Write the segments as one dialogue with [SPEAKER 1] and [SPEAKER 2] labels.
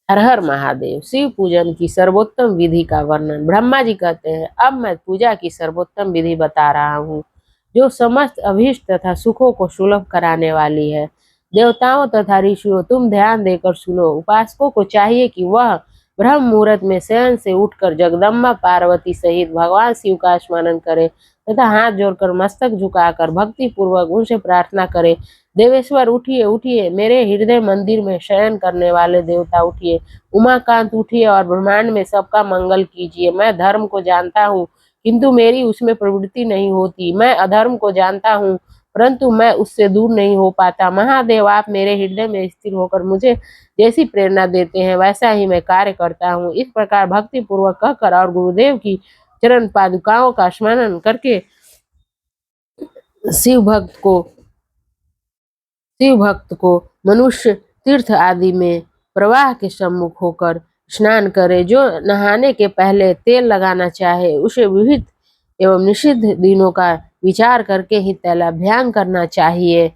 [SPEAKER 1] हर हर महादेव। शिव पूजन की सर्वोत्तम विधि का वर्णन। ब्रह्मा जी कहते हैं, अब मैं पूजा की सर्वोत्तम विधि बता रहा हूँ, जो समस्त अभीष्ट तथा सुखों को सुलभ कराने वाली है। देवताओं तथा ऋषियों, तुम ध्यान देकर सुनो। उपासकों को चाहिए कि वह ब्रह्म मुहूर्त में शयन से उठकर जगदम्बा पार्वती सहित भगवान शिव का स्मरण करे तथा हाथ जोड़कर मस्तक झुकाकर भक्ति पूर्वक उनसे प्रार्थना करे, देवेश्वर उठिए उठिए, मेरे हृदय मंदिर में शयन करने वाले देवता उठिए, उमाकांत उठिए और ब्रह्मांड में सबका मंगल कीजिए। मैं धर्म को जानता हूँ किंतु मेरी उसमें प्रवृत्ति नहीं होती, मैं अधर्म को जानता हूँ परंतु मैं उससे दूर नहीं हो पाता। महादेव, आप मेरे हृदय में स्थिर होकर मुझे जैसी प्रेरणा देते हैं वैसा ही मैं कार्य करता हूँ। इस प्रकार भक्ति पूर्वक कहकर और गुरुदेव की चरण पादुकाओं का स्मरण करके शिव भक्त को शिव भक्त को मनुष्य तीर्थ आदि में प्रवाह के सम्मुख होकर स्नान करे। जो नहाने के पहले तेल लगाना चाहे उसे विहित एवं निषिद्ध दिनों का विचार करके ही तैलाभ्याम करना चाहिए।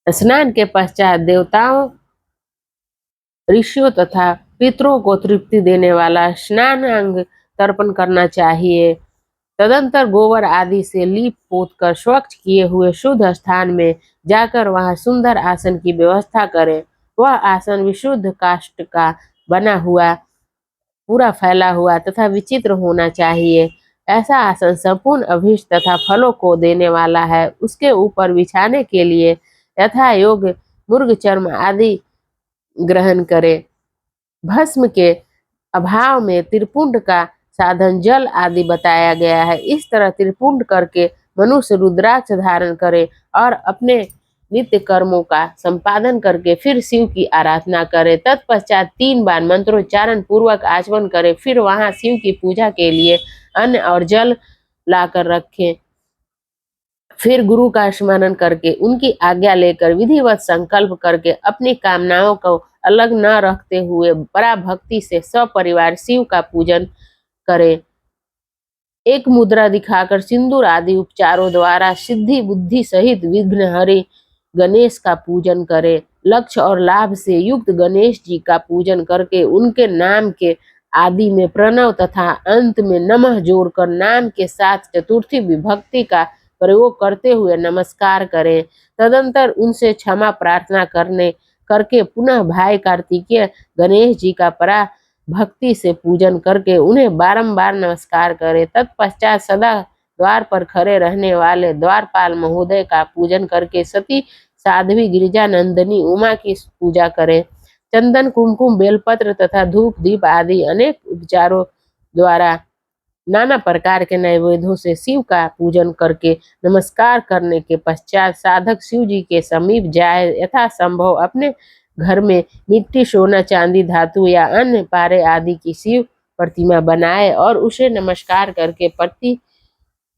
[SPEAKER 1] स्नान के पश्चात देवताओं, ऋषियों तथा पितरों को तृप्ति देने वाला स्नानांग तर्पण करना चाहिए। तदंतर गोबर आदि से लीप पोत कर स्वच्छ किए हुए शुद्ध स्थान में जाकर वहां सुंदर आसन की व्यवस्था करें। वह आसन विशुद्ध काष्ठ का बना हुआ, पूरा फैला हुआ तथा विचित्र होना चाहिए। ऐसा आसन संपूर्ण अभीष्ट तथा फलों को देने वाला है। उसके ऊपर बिछाने के लिए यथा योग्य मुर्ग चर्म आदि ग्रहण करे। भस्म के अभाव में त्रिपुंड का साधन जल आदि बताया गया है। इस तरह त्रिपुंड करके मनुष्य रुद्राक्ष धारण करे और अपने नित्य कर्मों का संपादन करके फिर शिव की आराधना करे। तत्पश्चात 3 बार मंत्रोच्चारण पूर्वक आचमन करे। फिर वहां शिव की पूजा के लिए अन्न और जल लाकर रखे। फिर गुरु का स्मरण करके उनकी आज्ञा लेकर विधिवत संकल्प करके अपनी कामनाओं को अलग न रखते हुए बड़ा भक्ति से सपरिवार शिव का पूजन करे। एक मुद्रा दिखाकर सिंदूर आदि उपचारों द्वारा सिद्धि बुद्धि सहित विघ्नहरि गणेश का पूजन करे। लक्ष्य और लाभ से युक्त गणेश जी का पूजन करके उनके नाम के आदि में प्रणव तथा अंत में नमः जोड़कर नाम के साथ चतुर्थी विभक्ति का प्रयोग करते हुए नमस्कार करें। तदंतर उनसे क्षमा प्रार्थना करके पुनः भाई कार्तिकेय गणेश जी का परा भक्ति से पूजन करके उन्हें बारंबार नमस्कार करें। तत्पश्चात सदा द्वार पर खड़े रहने वाले द्वारपाल महोदय का पूजन करके सती साध्वी गिरिजा नंदिनी उमा की पूजा करें। चंदन कुमकुम बेलपत्र तथा धूप दीप आदि अनेक उपचारों द्वारा नाना प्रकार के नैवेद्यों से शिव का पूजन करके नमस्कार करने के पश्चात साधक शिव जी के समीप जाए। यथा संभव अपने घर में मिट्टी, सोना, चांदी, धातु या अन्य पारे आदि की शिव प्रतिमा बनाए और उसे नमस्कार करके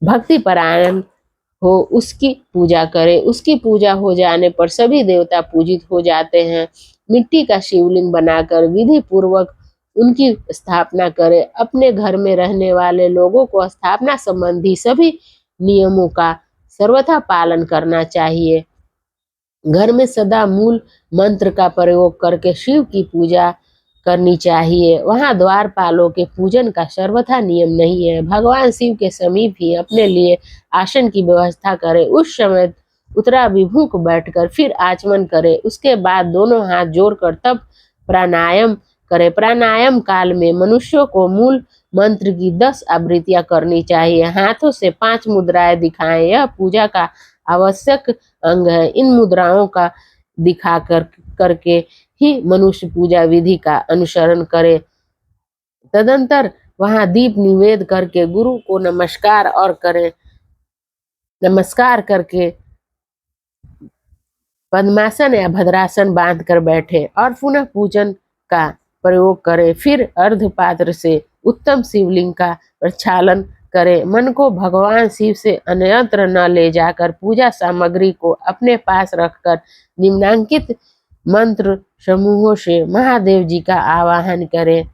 [SPEAKER 1] भक्ति परायण हो उसकी पूजा करे। उसकी पूजा हो जाने पर सभी देवता पूजित हो जाते हैं। मिट्टी का शिवलिंग बनाकर विधि पूर्वक उनकी स्थापना करे। अपने घर में रहने वाले लोगों को स्थापना संबंधी सभी नियमों का सर्वथा पालन करना चाहिए। घर में सदा मूल मंत्र का प्रयोग करके शिव की पूजा करनी चाहिए। वहां द्वारपालों के पूजन का सर्वथा नियम नहीं है। भगवान शिव के समीप ही अपने लिए आसन की व्यवस्था करे। उस समय उत्तराभिमुख बैठकर फिर आचमन करे। उसके बाद दोनों हाथ जोड़कर तब प्राणायाम करे। प्राणायाम काल में मनुष्यों को मूल मंत्र की 10 आवृत्तियां करनी चाहिए। हाथों से 5 मुद्राएं दिखाएं। यह पूजा का आवश्यक अंग है। इन मुद्राओं का दिखा करके ही मनुष्य पूजा विधि का अनुसरण करे। तदंतर वहां दीप निवेद करके गुरु को नमस्कार करके पद्मासन या भद्रासन बांध कर बैठे और पुनः पूजन का प्रयोग करें। फिर अर्धपात्र से उत्तम शिवलिंग का प्रक्षालन करें। मन को भगवान शिव से अन्यत्र न ले जाकर पूजा सामग्री को अपने पास रखकर निम्नांकित मंत्र समूहों से महादेव जी का आवाहन करें।